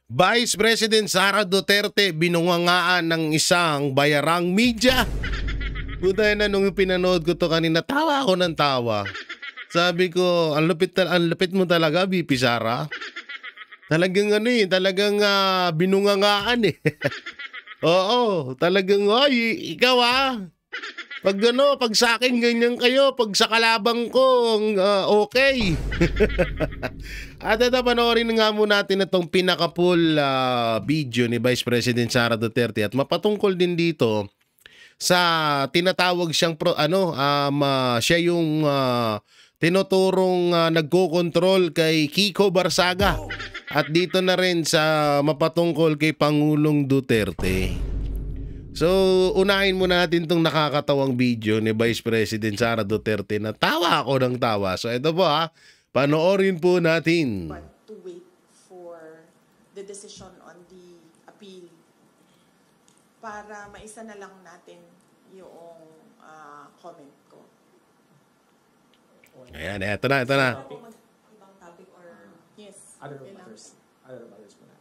Vice President Sara Duterte binungangaan ng isang bayarang media. Buta na nung pinanood ko to kanina, tawa ako ng tawa. Sabi ko, ang lupit mo talaga, VP Sara. Talagang talagang binungangaan eh. Oo, talagang, ikaw pag sa akin ganyan kayo, pag sa kalabang ko, okay. At ito, panoorin nga muna natin itong pinaka-full video ni Vice President Sara Duterte at mapatungkol din dito sa tinatawag siyang siya yung tinuturong nagko-control kay Kiko Barsaga at dito na rin sa mapatungkol kay Pangulong Duterte. So, unahin muna natin itong nakakatawang video ni Vice President Sara Duterte na tawa ako ng tawa. So, ito po panoorin po natin. But to wait for the decision on the appeal para maisa na lang natin yung comment ko. Ayan, ito na. Ibang topic or yes. Other matters po na.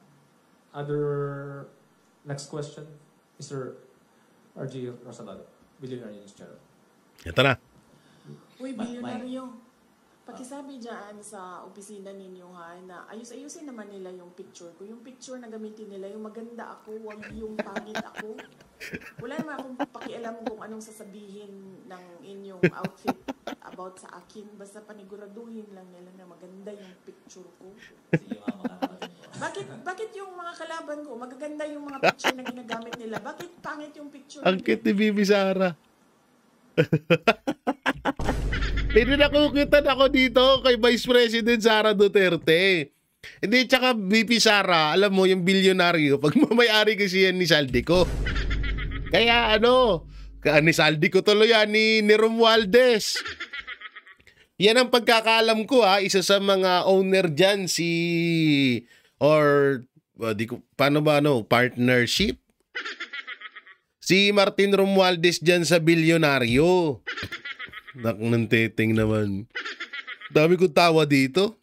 Other next question, Mr. RG Rosalado, Billionaire News Channel. Ito na. Uy, bilyonaryo. Pakisabi dyan sa opisina ninyo na ayusin naman nila yung picture ko. Yung picture na gamitin nila, yung maganda ako, wag yung pangit ako. Wala naman akong pakialam kung anong sasabihin ng inyong outfit about sa akin. Basta paniguraduhin lang nila na maganda yung picture ko. Bakit yung mga kalaban ko, magaganda yung mga picture na ginagamit nila? Bakit pangit yung picture? Ang cute ni Bibi Sara. Pinakukitan ako dito kay Vice President Sara Duterte. Hindi, tsaka VP Sara, alam mo, yung bilyonaryo, pag mamayari kasi yan ni Saldico. Kaya ni Saldico tuloy yan, ni Romualdez. Yan ang pagkakaalam ko isa sa mga owner dyan, partnership? Si Martin Romualdez dyan sa bilyonaryo. Nanteteng naman. Dami kong tawa dito.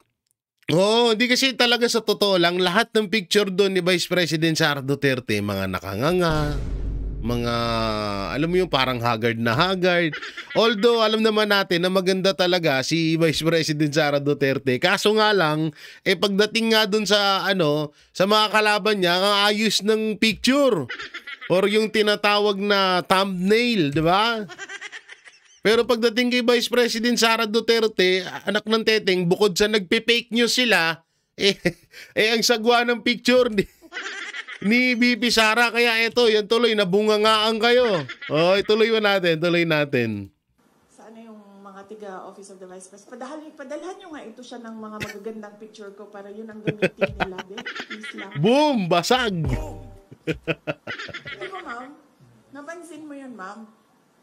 Hindi kasi talaga sa totoo lang, lahat ng picture doon ni Vice President Sara Duterte, mga nakanganga, mga, alam mo yung parang haggard na haggard. Although, alam naman natin na maganda talaga si Vice President Sara Duterte. Kaso nga lang, pagdating nga doon sa, sa mga kalaban niya, ang ayos ng picture. Or yung tinatawag na thumbnail, di ba? Pero pagdating kay Vice President Sara Duterte, anak ng teteng, bukod sa nagpe-fake news sila, ang sagwa ng picture ni VP Sara. Kaya yan tuloy, nabungangaan kayo. Tuloy natin. Sana yung mga tiga-Office of the Vice President, padalhan nyo nga ito siya ng mga magagandang picture ko para yun ang gamitin nila. Please lang. Boom! Basag! Di ba, ma'am? Napansin mo yun, ma'am?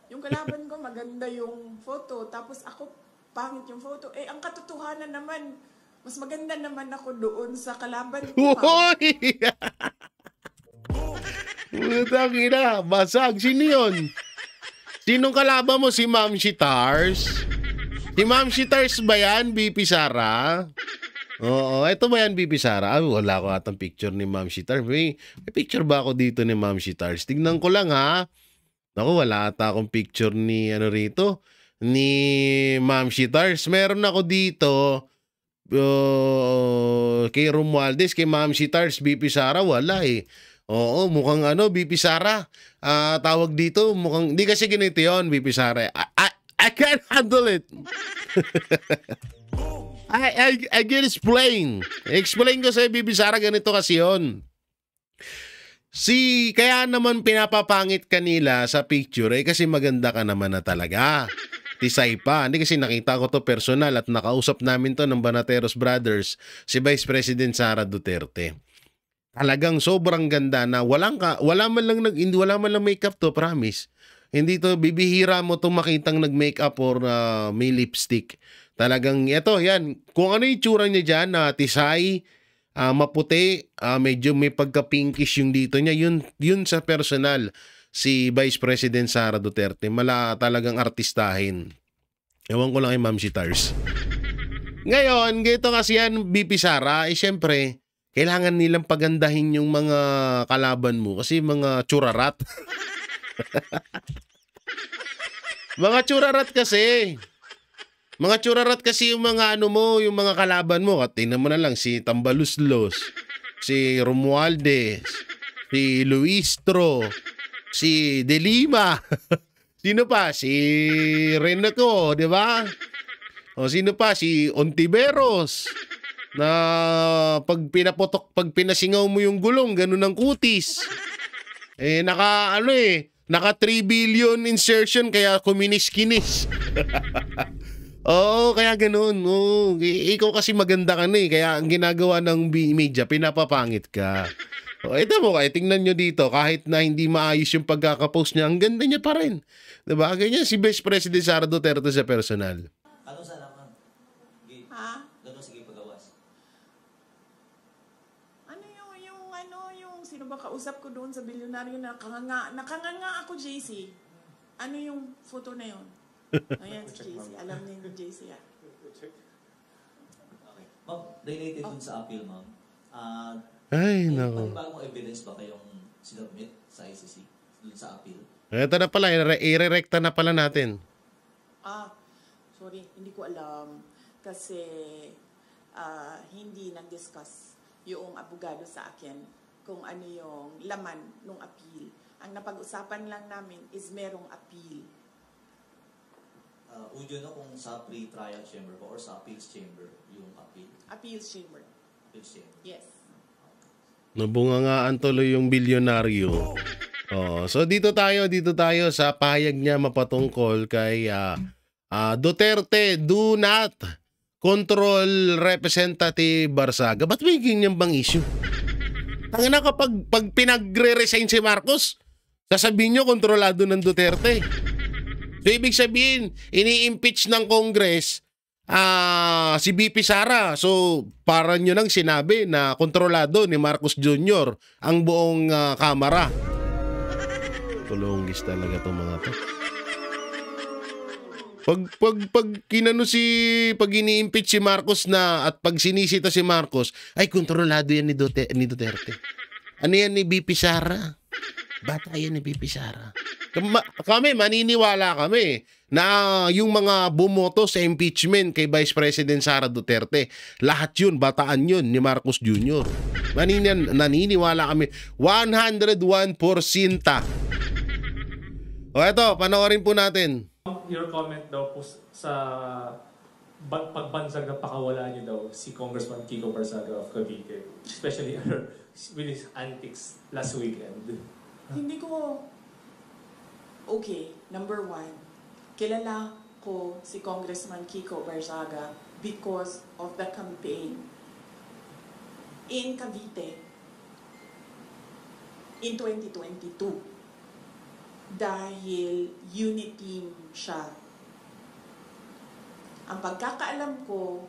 Yung kalaban ko, maganda yung photo. Tapos ako, pangit yung photo. Ang katotohanan naman, mas maganda naman ako doon sa kalaban ko, ma'am. Putang ina, basag. Sino yun? Sinong kalaban mo? Si Ma'am Shitars? Si Ma'am Shitars ba yan, VP Sara? Oo, ito ba yan, VP Sara? Wala ko atang picture ni Ma'am Shitars. May picture ba ako dito ni Ma'am Shitars? Tignan ko lang Ako, wala ata akong picture ni ni Ma'am Shitars. Meron ako dito kay Romualdez, kay Ma'am Shitars, VP Sara, wala Oo, mukhang VP Sara. Tawag dito, mukhang, di kasi ganito yun, VP Sara. I can't handle it. I can explain. Explain ko sa VP Sara, ganito kasi yun. Kaya naman pinapapangit kanila sa picture kasi maganda ka naman na talaga. Tisay pa. Hindi kasi nakita ko to personal at nakausap namin to ng Banateros Brothers, si Vice President Sara Duterte. Talagang sobrang ganda na wala man lang makeup to, promise. Hindi to, bibihira mo to makitang nag-makeup or may lipstick. Talagang yan. Kung ano yung tsura niya dyan, tisay, maputi, medyo may pagka-pinkish yung dito niya. Yun sa personal, si Vice President Sara Duterte. Talagang artistahin. Ewan ko lang kay Ma'am Shitars. Ngayon, ganito kasi yan, VP Sara, siyempre, kailangan nilang pagandahin yung mga kalaban mo kasi mga tsurarat. Mga tsurarat kasi. Mga tsurarat kasi yung mga ano mo, yung mga kalaban mo. At tingnan mo na lang si Tambaluslos, si Romualdez, si Luistro, si De Lima. Sino pa? Si Renato, di ba? O sino pa? Si Ontiveros. Na pag pinaputok, pag pinasingaw mo yung gulong, ganun ang kutis. Naka 3 billion insertion kaya kuminis-kinis. Oo, kaya ganun. Oo, ikaw kasi maganda ka na kaya ang ginagawa ng media, pinapapangit ka. O, ito mo kaya, tingnan nyo dito, kahit na hindi maayos yung pagkakapost niya, ang ganda niya pa rin. Diba? Ganyan si Vice President Sara Duterte sa personal. Ano sana ma'am? Ha? Ganun sige pagawas. Ano yung sino ba kausap ko doon sa bilyonaryo na nakanganga ako, JC. Ano yung photo na yun? Ayan si JC. Alam niya yung JC yan. Okay. Ma'am, related dun sa appeal, ma'am. Ay, May nako. bagong evidence ba kayong sinubmit sa ICC dun sa appeal? Ito na pala, irerekta na pala natin. Sorry, hindi ko alam. Kasi hindi nag-discuss yung abogado sa akin kung ano yung laman ng appeal. Ang napag-usapan lang namin is merong appeal. Udyo na kung sa pre-trial chamber ba or sa appeals chamber yung appeal? Appeals chamber. Appeals chamber. Yes. Nabungangaan tuloy yung bilyonaryo. Oh, so dito tayo sa pahayag niya mapatungkol kay Duterte do not control Representative Barsaga. Ba't may ganyan bang issue? Tangina kapag pinagre-resign si Marcos, sasabihin nyo kontrolado ng Duterte. So ibig sabihin, ini-impeach ng Congress si BP Sara. So para nyo nang sinabi na kontrolado ni Marcos Jr. ang buong Kamara. Tulunggis talaga itong mga to. Pag pag ini-impeach si Marcos na at pag sinisita si Marcos, ay kontrolado yan ni Duterte. Ano yan ni BP Sara? Bata yan ni BP Sara. Kami, maniniwala kami na yung mga bumoto sa impeachment kay Vice President Sara Duterte, lahat yun, bataan yun ni Marcos Jr. Naniniwala kami 101%. O eto, panoorin po natin. Your comment daw po sa pagbansag na pakawala niyo daw si Congressman Kiko Barsaga of Cavite, especially with his antics last weekend. Hindi ko... Okay, number one, kilala ko si Congressman Kiko Barsaga because of the campaign in Cavite in 2022. Dahil unit team siya. Ang pagkakaalam ko,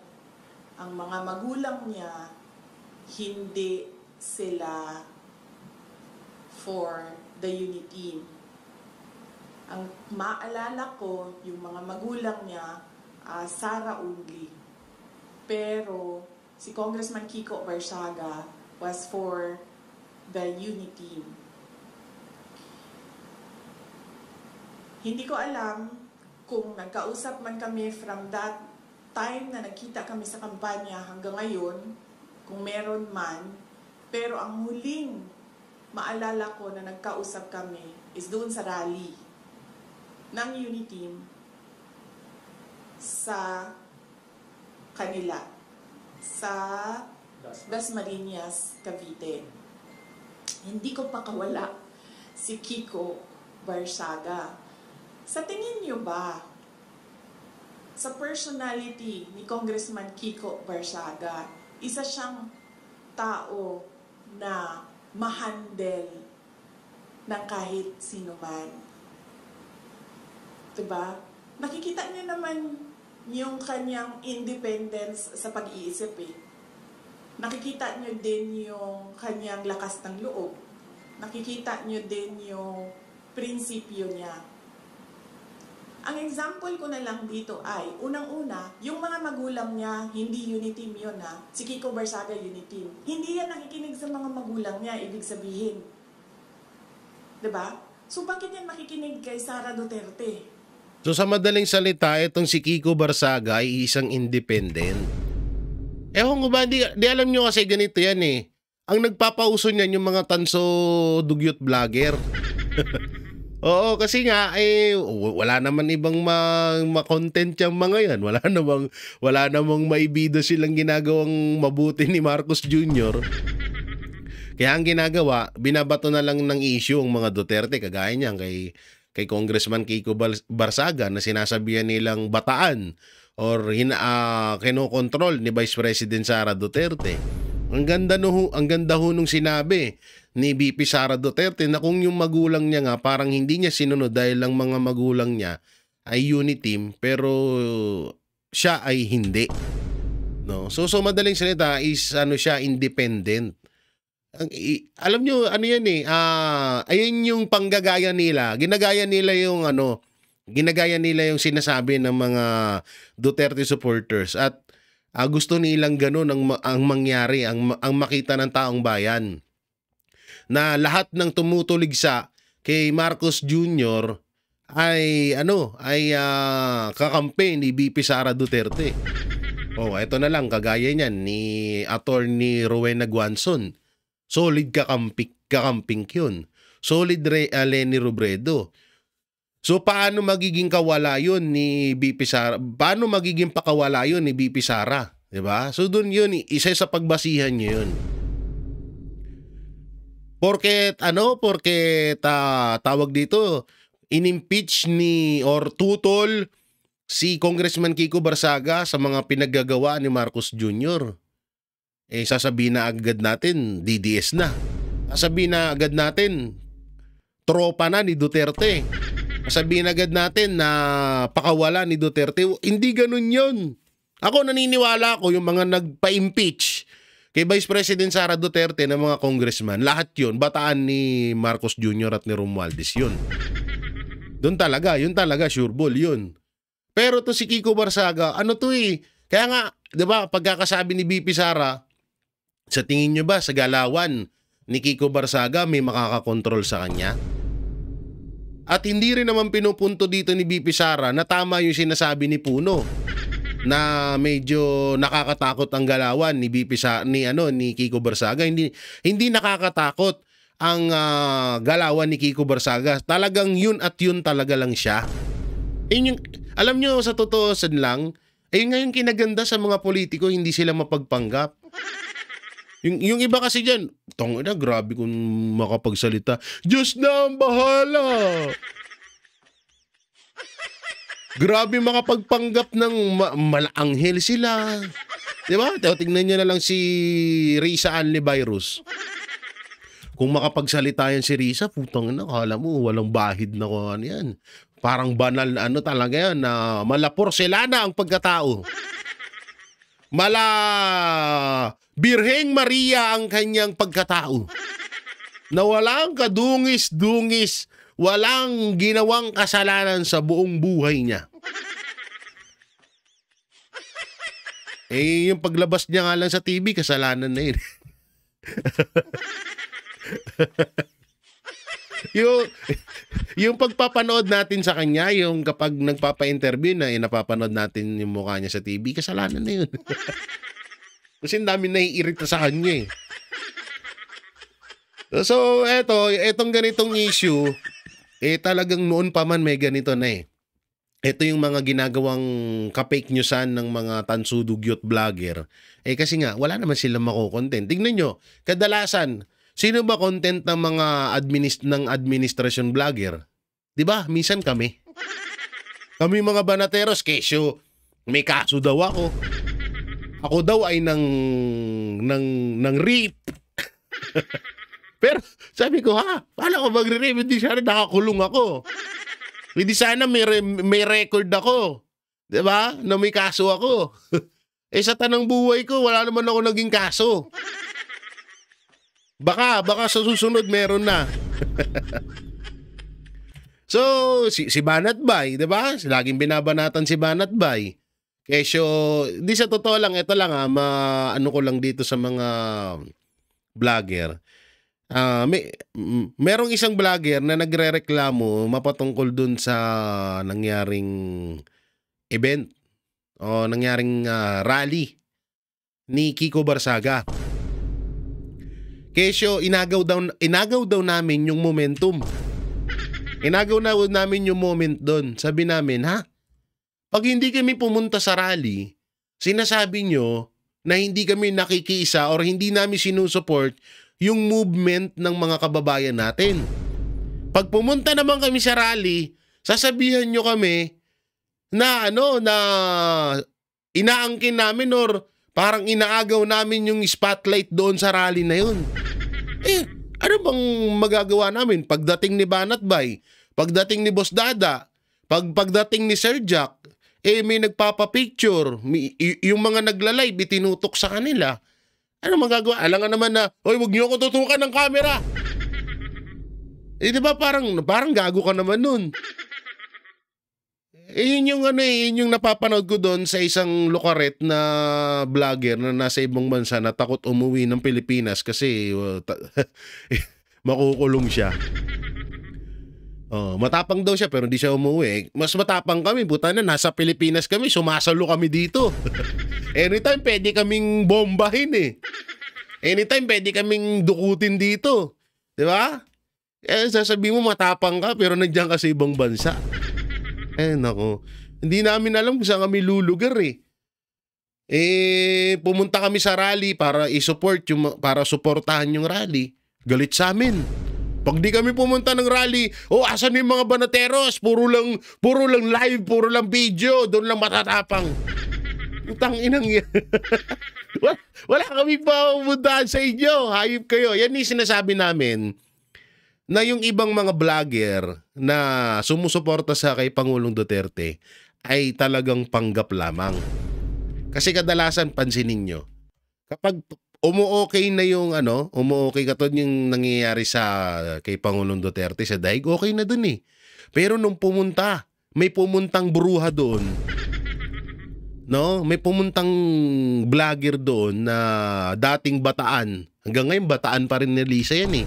ang mga magulang niya, hindi sila for the unit team. Ang maalala ko, yung mga magulang niya, Sara only. Pero si Congressman Kiko Barsaga was for the unit team. Hindi ko alam kung nagkausap man kami from that time na nagkita kami sa kampanya hanggang ngayon, kung meron man, pero ang huling maalala ko na nagkausap kami is doon sa rally ng unit team sa kanila, sa Dasmariñas, Cavite. Hindi ko pakawala si Kiko Barsaga. Sa tingin niyo ba, sa personality ni Congressman Kiko Barsaga, isa siyang tao na ma-handle ng kahit sino man? Diba? Nakikita niyo naman yung kanyang independence sa pag-iisip eh. Nakikita niyo din yung kanyang lakas ng loob. Nakikita niyo din yung prinsipyo niya. Ang example ko na lang dito ay, unang-una, yung mga magulang niya, hindi uniteam yun ha. Si Kiko Barsaga uniteam. Hindi yan nakikinig sa mga magulang niya, ibig sabihin. 'Di ba? So bakit yan makikinig kay Sara Duterte? So sa madaling salita, itong si Kiko Barsaga ay isang independent. Ewan ko ba, di alam nyo kasi ganito yan eh. Ang nagpapauso niyan yung mga tanso dugyot vlogger. Oo, kasi nga wala naman ibang ma-content yung mga yan. Wala namang maibida silang ginagawang mabuti ni Marcos Jr. Kaya ang ginagawa, binabato na lang ng issue ang mga Duterte, kagaya niyan kay Congressman Kiko Barsaga na sinasabihan nilang bataan or kinokontrol ni Vice President Sara Duterte. Ang ganda ho nung sinabi ni VP Sara Duterte na kung yung magulang niya nga parang hindi niya sinunod dahil lang mga magulang niya ay uniteam pero siya ay hindi. No? So madaling salita is siya independent. Alam nyo ano yan eh, ayun yung panggagaya nila. Ginagaya nila yung sinasabi ng mga Duterte supporters at gusto nilang ganun ang mangyari, ang makita ng taong bayan. Na lahat ng tumutuligsa kay Marcos Jr. ay kakampi ni VP Sara Duterte. Ito na lang kagaya niyan ni Attorney Rowena Guanzon. Solid kakamping yun. Solid Leni Robredo. So paano magiging kawala yun ni VP Sara? Paano magiging pakawala yun ni VP Sara? 'Di ba? So doon yun, isa sa pagbasihan niyo yun. Porket tawag dito, inimpeach or tutol si Congressman Kiko Barsaga sa mga pinaggagawa ni Marcos Jr. Sasabihin na agad natin, DDS na. Sasabihin na agad natin, tropa na ni Duterte. Sasabihin agad natin na pakawala ni Duterte. Hindi ganun yun. Ako naniniwala ko yung mga nagpa-impeach kay Vice President Sara Duterte ng mga congressman, lahat yun, bataan ni Marcos Jr. at ni Romualdez yun. Yun talaga, sure ball yun. Pero to si Kiko Barsaga, kaya nga, di ba, pagkakasabi ni VP Sara, sa tingin nyo ba, sa galawan ni Kiko Barsaga, may makakakontrol sa kanya? At hindi rin naman pinupunto dito ni VP Sara na tama yung sinasabi ni Puno na medyo nakakatakot ang galawan ni ni Kiko Barsaga. Hindi nakakatakot ang galawan ni Kiko Barsaga. Talagang yun at yun talaga lang siya. Alam nyo, sa totoo lang, ngayon kinaganda sa mga politiko, hindi sila mapagpanggap. Yung iba kasi dyan, tangina, grabe kung makapagsalita. Diyos na ang bahala. Grabe makapagpanggap ng malanghel sila. Diba? Tingnan nyo na lang si Risa Anli Virus. Kung makapagsalita yan si Risa, putang na, kala mo, walang bahid na kung ano yan. Parang banal na talaga yan, na malaporselana ang pagkatao. Birheng Maria ang kanyang pagkatao. Na walang kadungis-dungis, walang ginawang kasalanan sa buong buhay niya. Yung paglabas niya nga lang sa TV, kasalanan na yun. yung pagpapanood natin sa kanya, yung kapag nagpapa-interview na napapanood natin yung mukha niya sa TV, kasalanan na yun. Kasi dami naiirita sa kanya eh. So etong ganitong issue, talagang noon pa man may ganito na eh. Ito yung mga ginagawang ka-fake newsan ng mga tansudugyot vlogger. Kasi nga, wala naman silang mako-content. Tingnan nyo, kadalasan, sino ba content ng mga administration vlogger? Diba? Minsan kami. Kami mga banateros, kesyo, may kaso daw ako. Ako daw ay ng rape. Pero sabi ko, paano ko magre-rape? Hindi sana nakakulong ako. Hindi sana may record ako. Diba? Na may kaso ako. Sa tanang buhay ko, wala naman ako naging kaso. Baka sa susunod meron na. So, si Banat Bay, di ba? Laging binabanatan si Banat Bay. Kesyo, di sa totoo lang, ito lang ano ko lang dito sa mga vlogger. Merong isang vlogger na nagrereklamo mapatungkol dun sa nangyaring event o nangyaring rally ni Kiko Barsaga. Kesyo, inagaw daw namin yung momentum. Inagaw na namin yung moment doon. Sabi namin, pag hindi kami pumunta sa rally, sinasabi nyo na hindi kami nakikiisa or hindi namin sinusupport yung movement ng mga kababayan natin. Pag pumunta naman kami sa rally, sasabihan nyo kami na na inaangkin namin or parang inaagaw namin yung spotlight doon sa rally na yun. Ano bang magagawa namin? Pagdating ni Banat Bay, pagdating ni Boss Dada, pagdating ni Sir Jack, may nagpapapicture, yung mga nagla-live, itinutok sa kanila. Ano magagawa? Alangan naman na, huwag niyo ako tutukan ng camera. Di ba parang gago ka naman nun. Yun yung napapanood ko doon sa isang lokaret na vlogger na nasa ibang bansa na takot umuwi ng Pilipinas kasi makukulong siya. Matapang daw siya pero hindi siya umuwi. Mas matapang kami, buta na nasa Pilipinas kami, sumasalo kami dito. Anytime pwede kaming bombahin Anytime pwede kaming dukutin dito. Di ba? Sasabihin mo matapang ka pero nandiyan ka sa ibang bansa. Nako. Hindi namin alam kung saan kami lulugar pumunta kami sa rally para i-support para suportahan yung rally. Galit sa amin. Pag di kami pumunta ng rally, asan yung mga banateros? Puro lang live, puro lang video, doon lang matatapang. Utang inang yan. Wala kami pa pumuntahan sa inyo. Hayop kayo. Yan yung sinasabi namin na yung ibang mga vlogger na sumusuporta sa kay Pangulong Duterte ay talagang panggap lamang. Kasi kadalasan pansinin nyo, kapag umuokay na yung umuokay katulad yung nangyayari sa kay Pangulong Duterte sa daig, okay na dun Pero nung may pumuntang bruha doon, may pumuntang vlogger doon na dating Bataan. Hanggang ngayon Bataan pa rin ni Lisa yan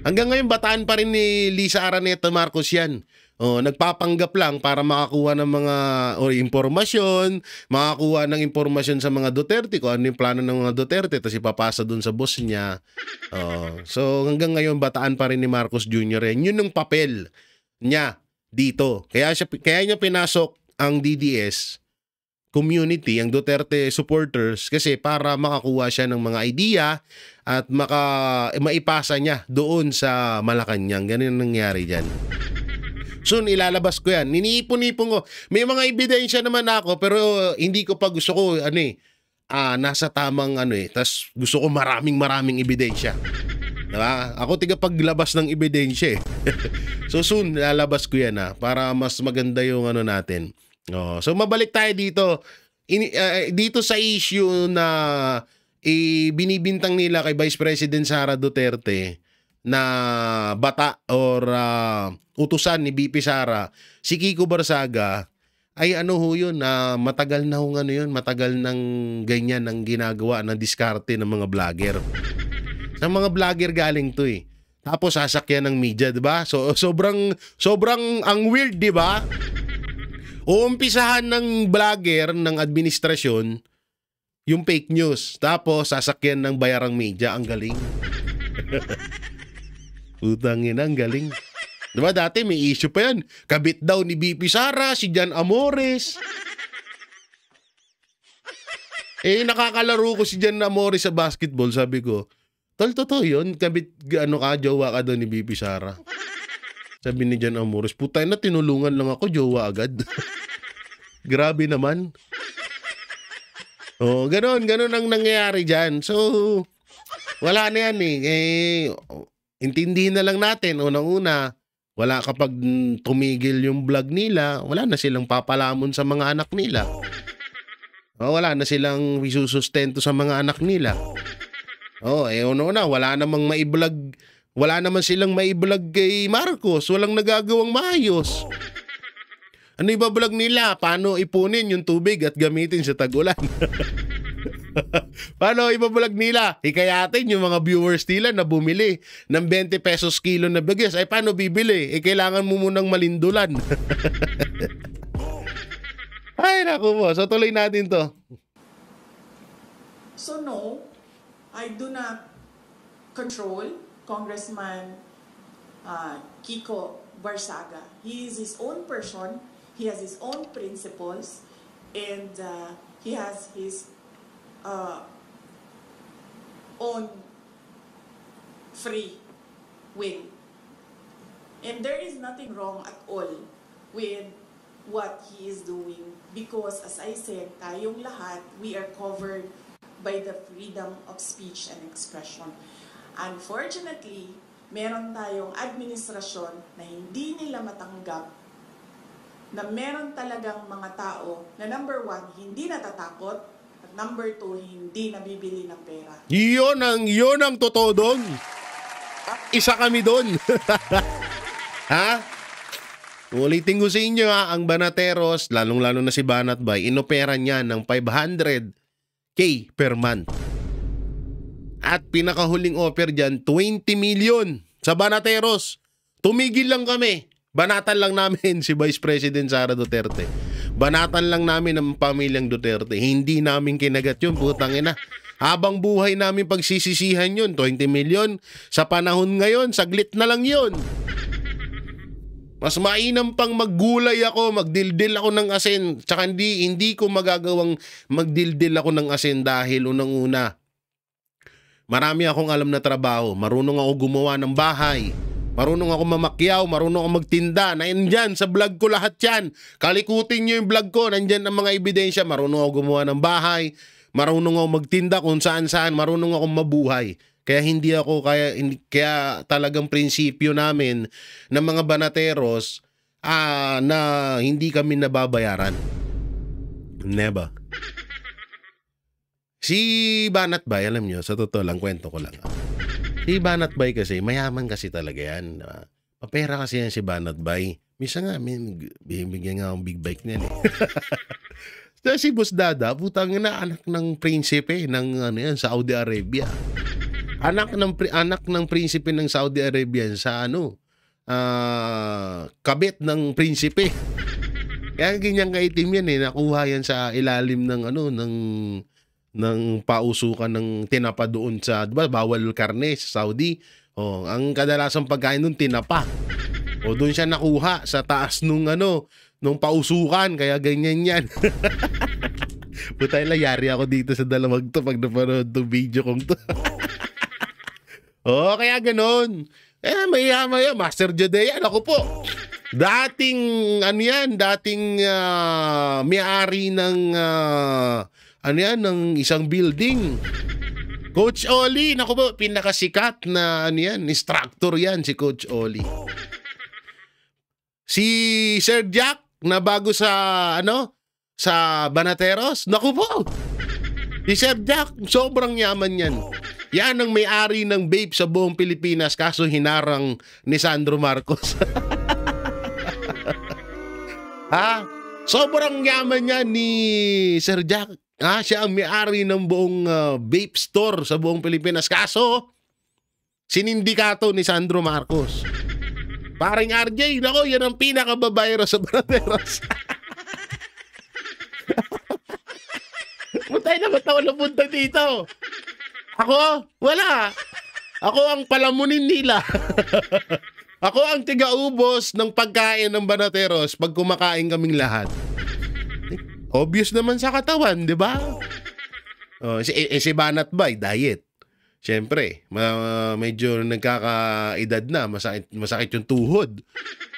Hanggang ngayon, Bataan pa rin ni Lisa Araneta Marcos yan. Nagpapanggap lang para makakuha ng mga impormasyon, makakuha ng impormasyon sa mga Duterte, kung ano yung plano ng mga Duterte, tapos ipapasa dun sa boss niya. So hanggang ngayon, Bataan pa rin ni Marcos Jr. Yun yung papel niya dito. Kaya niya pinasok ang DDS community, ang Duterte supporters, kasi para makakuha siya ng mga idea at maipasa niya doon sa Malacanang. Ganun ang nangyari dyan. Soon, ilalabas ko yan. Niniipon-ipon ko. May mga ebidensya naman ako, pero hindi ko pa gusto ko, nasa tamang tas gusto ko maraming ebidensya. Diba? Ako tigapaglabas ng ebidensya So soon, ilalabas ko yan para mas maganda yung natin. So mabalik tayo dito. Dito sa issue na binibintang nila kay Vice President Sara Duterte na bata or utusan ni BP Sara, si Kiko Barsaga, ay yun, matagal na matagal nang ganyan ang ginagawa ng diskarte ng mga vlogger. Ng mga vlogger galing to Tapos sasakyan ng media, di ba? So sobrang ang weird, di ba? Uumpisahan ng vlogger ng administrasyon yung fake news. Tapos sasakyan ng bayarang media. Ang galing. Utangin, ang galing. Diba dati may issue pa yan. Kabit daw ni BP Sara, si Jan Amores. Nakakalaro ko si Jan Amores sa basketball. Sabi ko, tol, totoo yun? Kabit, jowa ka daw ni BP Sara. Sabi ni Jan Amores, putay na, tinulungan lang ako, jowa agad. Grabe naman. Ganon ang nangyayari dyan. So, wala na yan intindihin na lang natin, unang-una, wala kapag tumigil yung vlog nila, wala na silang papalamon sa mga anak nila. Wala na silang isusustento sa mga anak nila. Una, wala namang Wala naman silang maibulag kay Marcos. Walang nagagawang maayos. Ano ibablog nila? Paano ipunin yung tubig at gamitin sa tag-ulan? Paano ibablog nila? Hikayatin yung mga viewers nila na bumili ng 20 pesos kilo na bigas. Ay paano bibili? Kailangan mo munang malindulan. Ay naku po. So tuloy natin to. So no, I do not control Congressman Kiko Barsaga. He is his own person. He has his own principles, and he has his own free will. And there is nothing wrong at all with what he is doing because, as I said, tayong lahat, we are covered by the freedom of speech and expression. Unfortunately, meron tayong administrasyon na hindi nila matanggap na meron talagang mga tao na number 1, hindi natatakot, at number 2, hindi nabibili ng pera. Yun ang totoo doon. Isa kami doon. Ha? Ulitin ko sa inyo ha, ang Banateros, lalong-lalo na si Banat Bay, inopera niya ng 500K per month. At pinakahuling offer dyan, 20 million sa Banateros. Tumigil lang kami. Banatan lang namin si Vice President Sara Duterte. Banatan lang namin ang pamilyang Duterte. Hindi namin kinagat yun, putang ina. Habang buhay namin pagsisisihan yun, 20 million. Sa panahon ngayon, saglit na lang yun. Mas mainam pang maggulay ako, magdildil ako ng asin. Tsaka hindi ko magagawang magdildil ako ng asin dahil unang-una, marami akong alam na trabaho. Marunong ako gumawa ng bahay. Marunong ako mamakyaw, marunong ako magtinda. Nandyan, sa vlog ko lahat yan. Kalikutin nyo yung vlog ko, nandyan ang mga ebidensya. Marunong ako gumawa ng bahay. Marunong ako magtinda kung saan-saan. Marunong ako mabuhay. Kaya kaya talagang prinsipyo namin ng mga Banateros na hindi kami nababayaran. Never. Si Banat Bay, alam nyo, sa totoo lang, kwento ko lang. Si Banat Bay kasi, mayaman kasi talaga yan. Papera kasi yan si Banat Bay. Misa nga, bibigyan nga akong big bike niyan eh. So, si Boss Dada, putang na anak ng prinsipe ng Saudi Arabia. Anak ng prinsipe ng Saudi Arabia sa kabit ng prinsipe. Kaya ganyan kaitim yan eh. Nakuha yan sa ilalim ng ng pausukan ng tinapa doon sa, diba, bawal karne sa Saudi. Ang kadalasang pagkain doon tinapa. Doon siya nakuha sa taas nung pausukan, kaya ganyan yan. Putay lang, yari ako dito sa dalawang to pag napanood tong video kong to. Kaya ganoon. Maya Master Jodea, ako po. Dating may-ari ng ng isang building. Coach Oli, naku po, pinakasikat na instructor yan si Coach Oli. Si Sir Jack na bago sa Banateros, naku po. Si Sir Jack, sobrang yaman yan. Yan ang may-ari ng vape sa buong Pilipinas, kaso hinarang ni Sandro Marcos. Sobrang yaman yan ni Sir Jack. Siya ang may-ari ng buong vape store sa buong Pilipinas. Kaso, sinindikato ni Sandro Marcos. Paring RJ, nako, yan ang pinakababayro sa Banateros. Mutay na mataon na punta dito. Ako, wala. Ako ang palamunin nila. Ako ang tiga-ubos ng pagkain ng Banateros pag kumakain kaming lahat. Obvious naman sa katawan, di ba? Si Banat Bay, diet. Siyempre, medyo nagkakaedad na, masakit yung tuhod.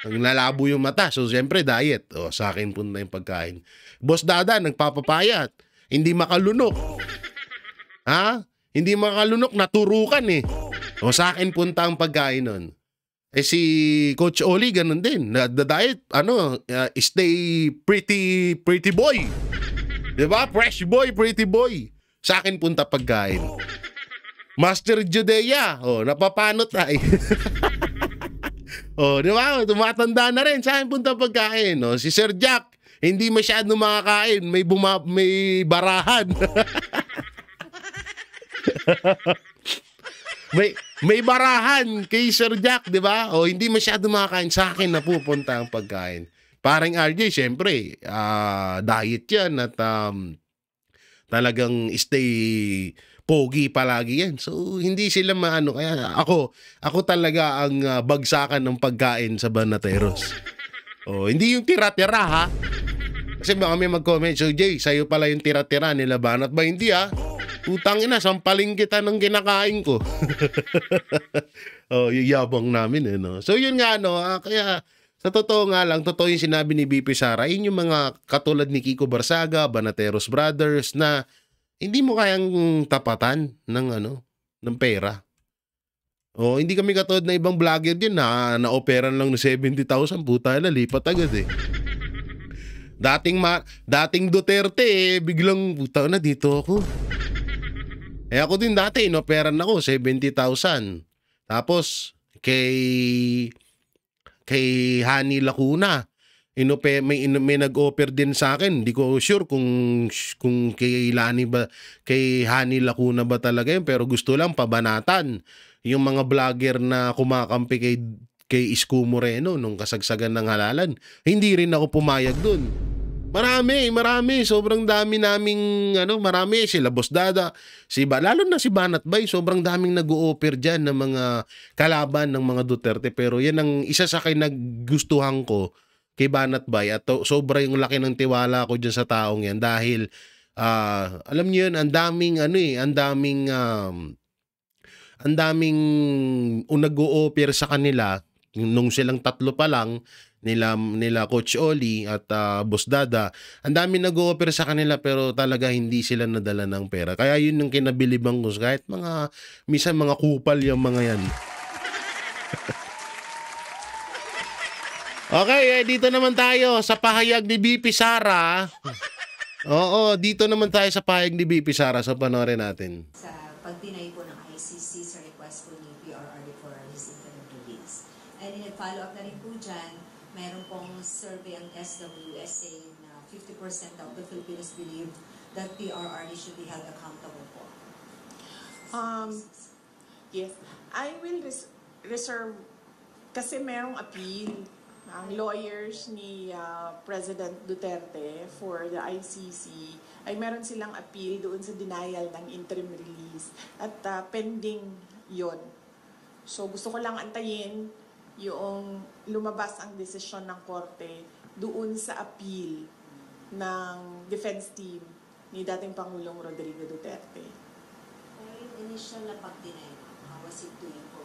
Ang lalabo yung mata, so siyempre diet. Sa akin punta yung pagkain. Boss Dada, nagpapapayat. Hindi makalunok. Hindi makalunok, naturukan eh. Sa akin punta ang pagkain nun. Si Coach Oli, ganun din. The diet, stay pretty boy. Diba? Fresh boy, pretty boy. Sa akin punta pagkain. Master Judea. Napapanot ay. Di ba? Tumatanda na rin. Saan punta pagkain? Si Sir Jack, hindi masyado makakain. May barahan. may barahan kay Sir Jack, di ba? Hindi masyado makakain. Sa akin na pupunta ang pagkain. Parang RJ, syempre, diet yan at talagang stay pogi palagi yan. So, hindi sila maano. Kaya ako talaga ang bagsakan ng pagkain sa Banateros. Hindi yung tira-tira, ha? Kasi baka may mag-comment, so Jay, sa'yo pala yung tira-tira nila Banat ba? Hindi, ha? Utang ina, sampaling kita ng kinakain ko. Yung yabang namin, no? So, yun nga, no? Kaya, sa totoo nga lang, totoo yung sinabi ni BP Sara, yun yung mga katulad ni Kiko Barsaga, Banateros Brothers, na hindi mo kayang tapatan ng pera. Hindi kami katulad na ibang vlogger din na na-operan lang ng 70,000, puta na, lipat agad eh. Dating Duterte biglang puta na dito ako. Ako din dati, inoperan ako 70,000. Tapos kay Hani Lacuna, may nag-offer din sa akin. Hindi ko sure kung kay Hani Lacuna ba talaga yun, pero gusto lang pabanatan yung mga vlogger na kumakampi kay Isko Moreno nung kasagsagan ng halalan. Hindi rin ako pumayag dun. Marami. Sobrang dami naming marami sila Boss Dada, lalo na si Banat Bay, sobrang daming nag-o-offer diyan ng mga kalaban ng mga Duterte, pero yan ang isa sa nagustuhan ko kay Banat Bay at sobrang laki ng tiwala ko diyan sa taong yan dahil alam niyo yun, ang daming nag-o-offer sa kanila nung silang tatlo pa lang nila Coach Oli at Boss Dada. Ang dami nag-o-offer sa kanila pero talaga hindi sila nadala ng pera. Kaya yun yung kinabilibang ko kahit minsan mga kupal yung mga yan. Okay, dito naman tayo sa pahayag ni BP Sara. Dito naman tayo sa pahayag ni BP Sara. So, panoorin natin. Sa pag-deny po ng ICC sa request po ni PRRD for his interim release. And in follow-up na rin po dyan, mayroon pong survey ang SWS saying na 50% of the Filipinos believe that PRRD should be held accountable po. Yes. I will reserve kasi merong appeal ang lawyers ni President Duterte for the ICC ay meron silang appeal doon sa denial ng interim release at pending yon. So gusto ko lang antayin yung lumabas ang desisyon ng korte doon sa appeal ng defense team ni dating Pangulong Rodrigo Duterte. Pero yung initial na pag-deny, how was it doing po?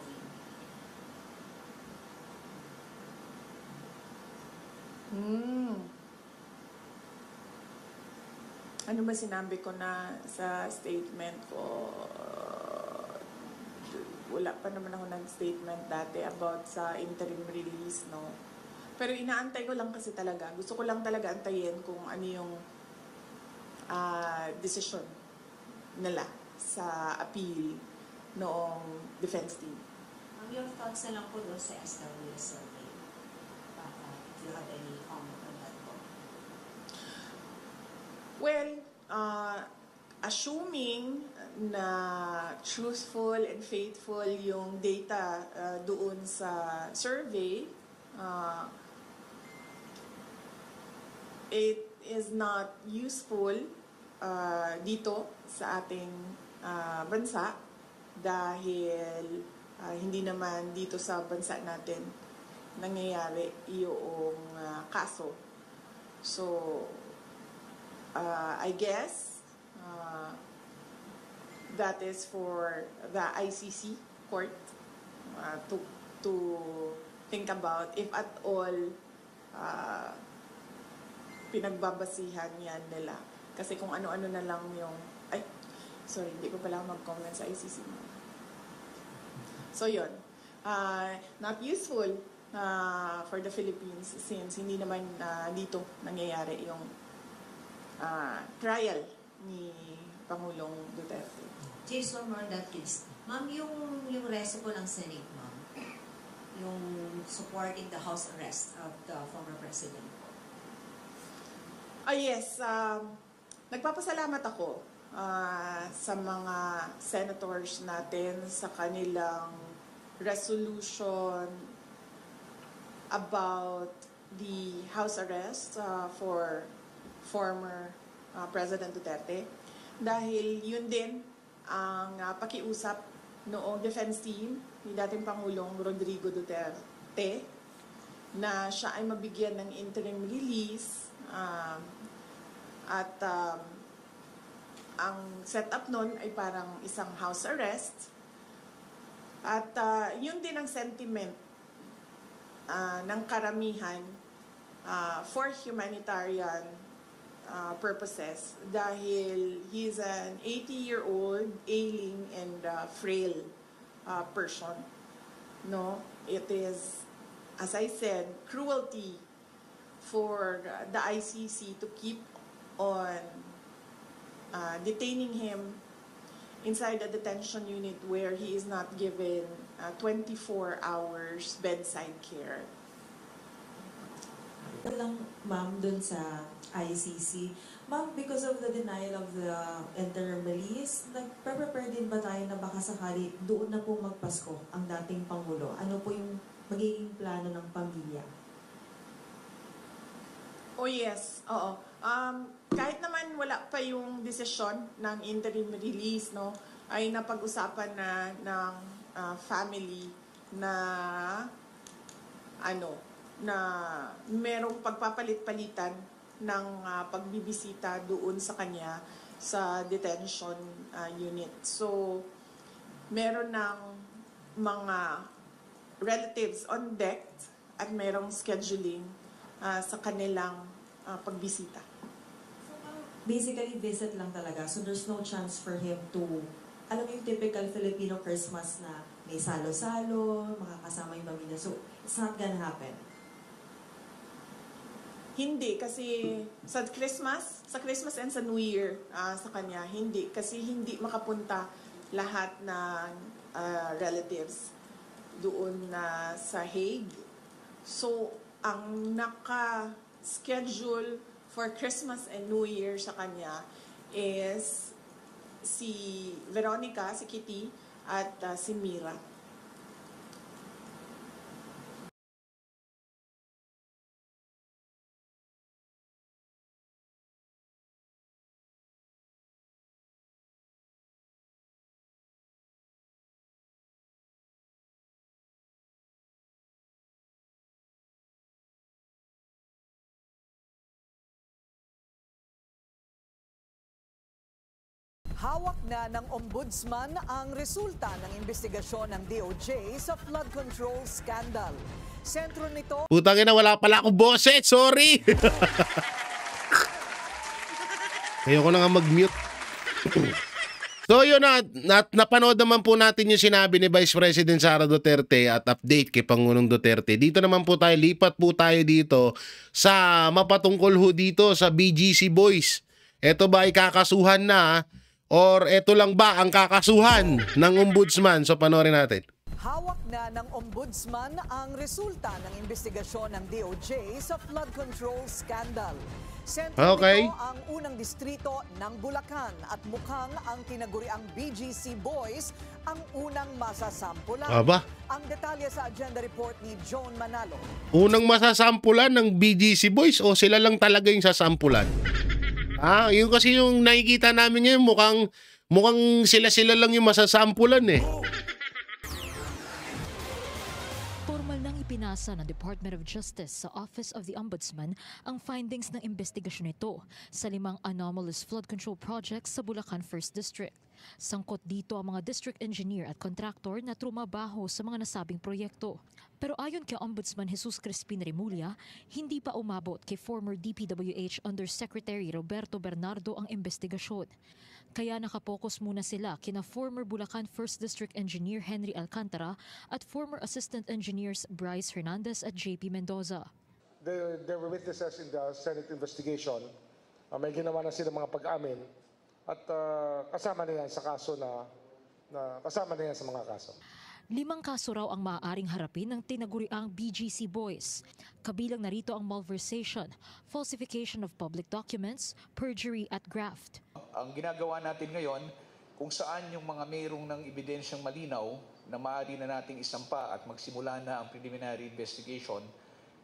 Ano ba sinabi ko na sa statement ko? Wala pa naman ako nag-statement dati about sa interim release, no? Pero inaantay ko lang kasi talaga. Gusto ko lang talaga antayin kung ano yung decision nila sa appeal noong defense team. Your thoughts na lang po doon sa SWS survey? If you have any comment on that po? Well, assuming na truthful and faithful yung data doon sa survey, it is not useful dito sa ating bansa dahil hindi naman dito sa bansa natin nangyayari yung kaso. So, I guess that is for the ICC court to think about if at all pinagbabasihan yan nila. Kasi kung ano-ano na lang yung... hindi ko pala mag-comment sa ICC. So, yun. Not useful for the Philippines since hindi naman dito nangyayari yung trial ni Pangulong Duterte. James, one more on that, please. Ma'am, yung reso po ng Senate, ma'am, yung supporting the house arrest of the former president po. Yes, nagpapasalamat ako sa mga senators natin sa kanilang resolution about the house arrest for former President Duterte. Dahil yun din ang pakiusap noong defense team ni dating Pangulong Rodrigo Duterte na siya ay mabigyan ng interim release at ang setup nun ay parang isang house arrest at yun din ang sentiment ng karamihan for humanitarian purposes dahil he's an 80-year-old ailing and frail person. No, it is, as I said, cruelty for the ICC to keep on detaining him inside a detention unit where he is not given 24 hours bedside care. Lang, ma'am, dun sa ICC. Ma'am, because of the denial of the interim release, nagpe-prepare din ba tayo na baka sakali doon na po magpasko ang dating Pangulo? Ano po yung magiging plano ng pamilya? Oh yes, oo. Kahit naman wala pa yung desisyon ng interim release, no, ay napag-usapan na ng family na na merong pagpapalit-palitan ng pagbibisita doon sa kanya sa detention unit. So, meron ng mga relatives on deck at merong scheduling sa kanilang pagbisita. Basically, visit lang talaga. So there's no chance for him to, alam mo yung typical Filipino Christmas na may salo-salo, makakasama yung pamilya. So, it's not gonna happen. Hindi, kasi sa Christmas and sa New Year sa kanya, hindi. Kasi hindi makapunta lahat ng relatives doon sa Hague. So, ang naka-schedule for Christmas and New Year sa kanya is si Veronica, si Kitty, at si Mira. Hawak na ng Ombudsman ang resulta ng investigasyon ng DOJ sa flood control scandal. Sentro nito... Putang ina, wala pala akong boses. Sorry. Ayoko na nga mag-mute. So yun na, napanood naman po natin yung sinabi ni Vice President Sara Duterte at update kay Pangulong Duterte. Dito naman po tayo, lipat po tayo dito sa mapatungkol ho dito sa BGC Boys. Ito ba ay kakasuhan na or ito lang ba ang kakasuhan ng Ombudsman? So panoorin natin. Hawak na ng Ombudsman ang resulta ng investigasyon ng DOJ sa flood control scandal. Sentro nito ang unang distrito ng Bulacan at mukhang ang tinaguriang BGC Boys ang unang masasampulan. Aba? Ang detalye sa agenda report ni John Manalo. Unang masasampulan ng BGC Boys o sila lang talaga yung sasampulan? Yun kasi yung nakikita namin ngayon, mukhang sila-sila lang yung masasampulan eh. Formal nang ipinasa ng Department of Justice sa Office of the Ombudsman ang findings ng investigasyon nito sa 5 anomalous flood control projects sa Bulacan 1st District. Sangkot dito ang mga district engineer at contractor na trumabaho sa mga nasabing proyekto. Pero ayon kay Ombudsman Jesus Crispin Remulla, hindi pa umabot kay former DPWH Undersecretary Roberto Bernardo ang investigasyon. Kaya nakapokus muna sila kina former Bulacan 1st District Engineer Henry Alcantara at former Assistant Engineers Bryce Hernandez at JP Mendoza. There were witnesses in the Senate investigation. May ginawa na sila mga pag-amin at kasama nila sa kaso na na kasama na yan sa mga kaso. 5 kaso raw ang maaaring harapin ng tinaguriang BGC Boys. Kabilang narito ang malversation, falsification of public documents, perjury at graft. Ang ginagawa natin ngayon, kung saan yung mga mayroong ng ebidensyang malinaw na maaari na nating isampa at magsimula na ang preliminary investigation,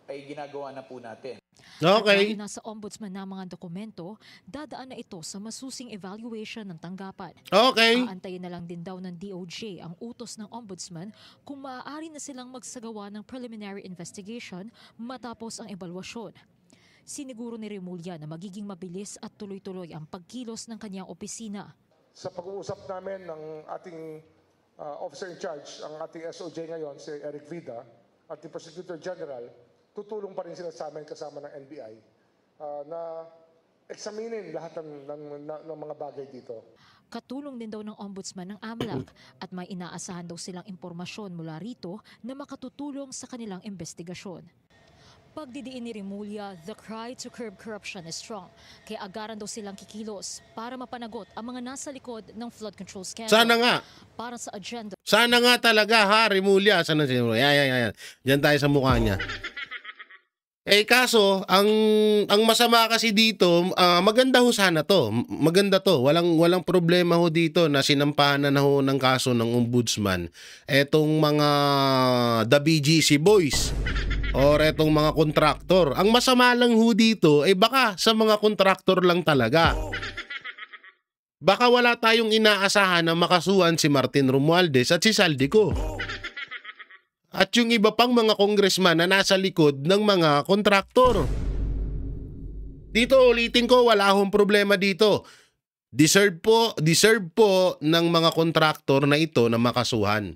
ay ginagawa na po natin. Okay. At dahil nasa ombudsman na mga dokumento, dadaan na ito sa masusing evaluation ng tanggapan. Okay. Aantayin na lang din daw ng DOJ ang utos ng ombudsman kung maaari na silang magsagawa ng preliminary investigation matapos ang ebalwasyon. Siniguro ni Remulla na magiging mabilis at tuloy-tuloy ang pagkilos ng kanyang opisina. Sa pag-uusap namin ng ating officer in charge, ang ating SOJ ngayon, si Eric Vida, at the Prosecutor General, tutulong pa rin sila sa amin kasama ng NBI na examinin lahat ng mga bagay dito. Katulong din daw ng ombudsman ng AMLAC at may inaasahan daw silang impormasyon mula rito na makatutulong sa kanilang investigasyon. Pagdidiin ni Remulla, the cry to curb corruption is strong. Kaya agaran daw silang kikilos para mapanagot ang mga nasa likod ng flood control scandal. Sana nga. Para sa agenda. Sana nga talaga ha, Remulla. Sana si Remulla. Yan. Diyan tayo sa mukha niya. Kaso, ang masama kasi dito, maganda ho sana to. Maganda to. Walang problema ho dito na sinampahan na ho ng kaso ng ombudsman. Etong mga the BGC boys or etong mga kontraktor. Ang masama lang ho dito, baka sa mga kontraktor lang talaga. Baka wala tayong inaasahan na makasuhan si Martin Romualdez at si Saldico. At yung iba pang mga congressman na nasa likod ng mga kontraktor. Dito ulitin ko, wala akong problema dito. Deserve po ng mga kontraktor na ito na makasuhan.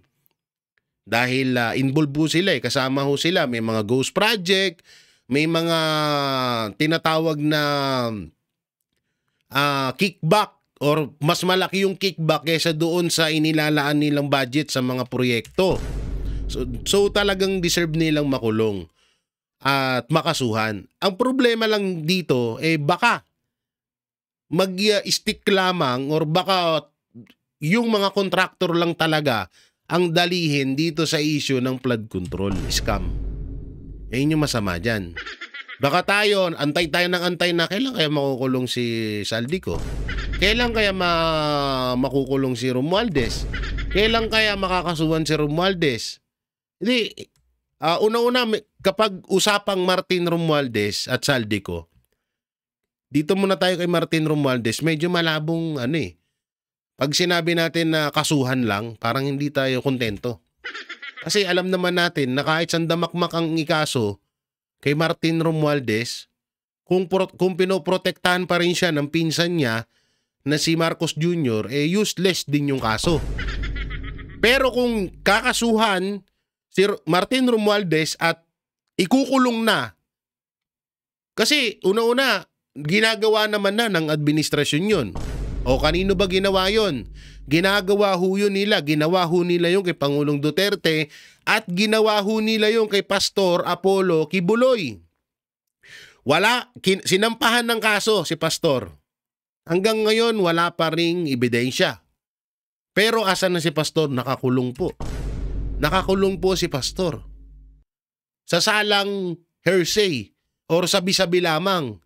Dahil involved po sila, kasama ho sila. May mga ghost project, may mga tinatawag na kickback or mas malaki yung kickback kaysa doon sa inilalaan nilang budget sa mga proyekto. So talagang deserve nilang makulong at makasuhan. Ang problema lang dito, baka mag-stick lamang or baka yung mga kontraktor lang talaga ang dalihin dito sa issue ng flood control scam. Yun yung masama dyan. Baka tayo, antay tayo ng antay na kailan kaya makukulong si Saldico? Kailan kaya makukulong si Romualdez? Kailan kaya makakasuhan si Romualdez? Hindi, una-una, kapag usapang Martin Romualdez at Saldico, dito muna tayo kay Martin Romualdez, medyo malabong pag sinabi natin na kasuhan lang, parang hindi tayo kontento. Kasi alam naman natin na kahit sandamakmak ang ikaso kay Martin Romualdez, kung pinoprotektahan pa rin siya ng pinsan niya na si Marcos Jr., useless din yung kaso. Pero kung kakasuhan si Martin Romualdez at ikukulong na. Kasi una-una, ginagawa naman na ng administrasyon yun. O kanino ba ginawa yun? Ginagawa ho yun nila. Ginawa ho nila yung kay Pangulong Duterte at ginawa ho nila yung kay Pastor Apollo Kibuloy. Sinampahan ng kaso si Pastor. Hanggang ngayon, wala pa ring ebidensya. Pero asan na si Pastor? Nakakulong po. Nakakulong po si Pastor. Sa salang hearsay or sabi-sabi lamang.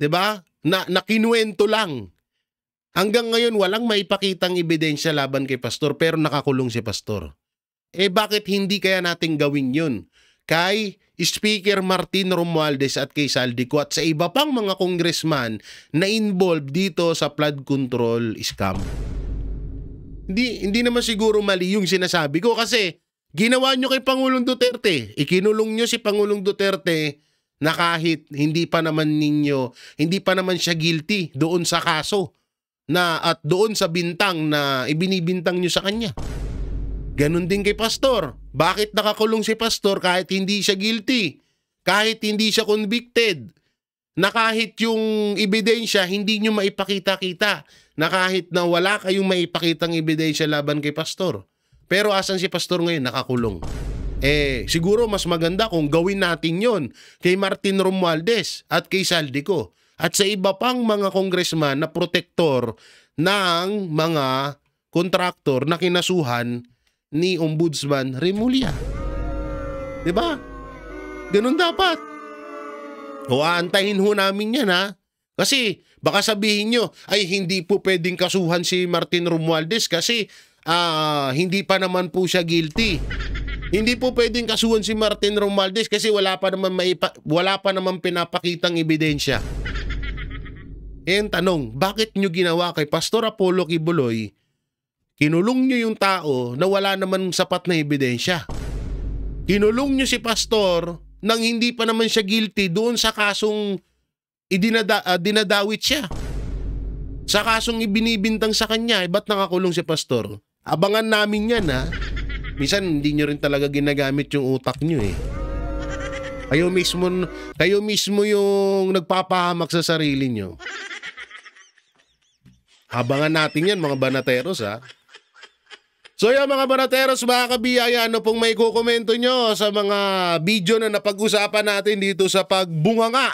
'Di ba? Na kinuwento lang. Hanggang ngayon walang maipakitang ebidensya laban kay Pastor pero nakakulong si Pastor. Bakit hindi kaya nating gawin 'yun? Kay Speaker Martin Romualdez at kay Saldico at sa iba pang mga congressman na involved dito sa flood control scam. Hindi naman siguro mali yung sinasabi ko kasi ginawa nyo kay Pangulong Duterte. Ikinulong nyo si Pangulong Duterte na kahit hindi pa naman siya guilty doon sa kaso at doon sa bintang na ibinibintang nyo sa kanya. Ganon din kay Pastor. Bakit nakakulong si Pastor kahit hindi siya guilty? Kahit hindi siya convicted? Na kahit yung ebidensya hindi nyo maipakita-kita? Na kahit na wala kayong maipakitang ebidensya laban kay Pastor. Pero asan si Pastor ngayon? Nakakulong. Siguro mas maganda kung gawin natin yon kay Martin Romualdez at kay Saldico. At sa iba pang mga congressman na protektor ng mga kontraktor na kinasuhan ni Ombudsman Remulla. Diba? Ganun dapat. O aantayin ho namin yan, ha? Kasi baka sabihin nyo, ay hindi po pwedeng kasuhan si Martin Romualdez kasi hindi pa naman po siya guilty. Hindi po pwedeng kasuhan si Martin Romualdez kasi wala pa naman pinapakitang ebidensya. Eh ang tanong, bakit nyo ginawa kay Pastor Apollo Quiboloy? Kinulong nyo yung tao na wala naman sapat na ebidensya. Kinulong nyo si Pastor nang hindi pa naman siya guilty doon sa kasong dinadawit siya. Sa kasong ibinibintang sa kanya, ba't nakakulong si Pastor? Abangan namin yan, ha? Minsan hindi nyo rin talaga ginagamit yung utak nyo eh. Kayo mismo yung nagpapahamak sa sarili nyo. Abangan natin yan mga banateros, ha? So yan mga banateros, mga kabiyaya, ano pong may kukomento nyo sa mga video na napag-usapan natin dito sa pagbunganga?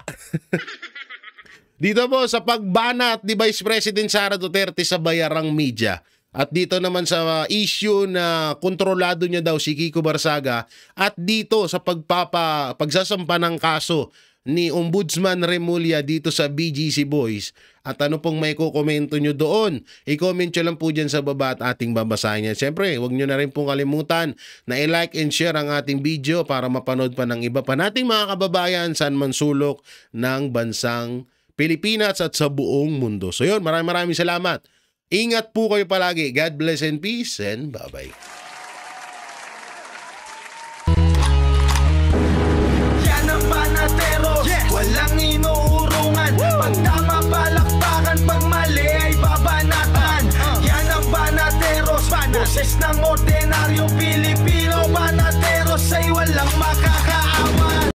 Dito po sa pagbanat ni Vice President Sara Duterte sa bayarang media. At dito naman sa issue na kontrolado niya daw si Kiko Barsaga. At dito sa pagsasampa ng kaso ni Ombudsman Remulla dito sa BGC Boys. At ano pong may kukomento nyo doon? I-comment nyo lang po dyan sa baba at ating babasahin yan. Siyempre, huwag nyo na rin pong kalimutan na i-like and share ang ating video para mapanood pa ng iba pa nating mga kababayan saan man sulok ng bansang Pilipinas at sa buong mundo. So yun, maraming salamat. Ingat po kayo palagi. God bless and peace and bye-bye. Yan ang banatero, walang inuurungan. Pag tama palakpakan, pag mali ay babanatan. Yan ang banateros, boses ng ordinaryong Pilipino.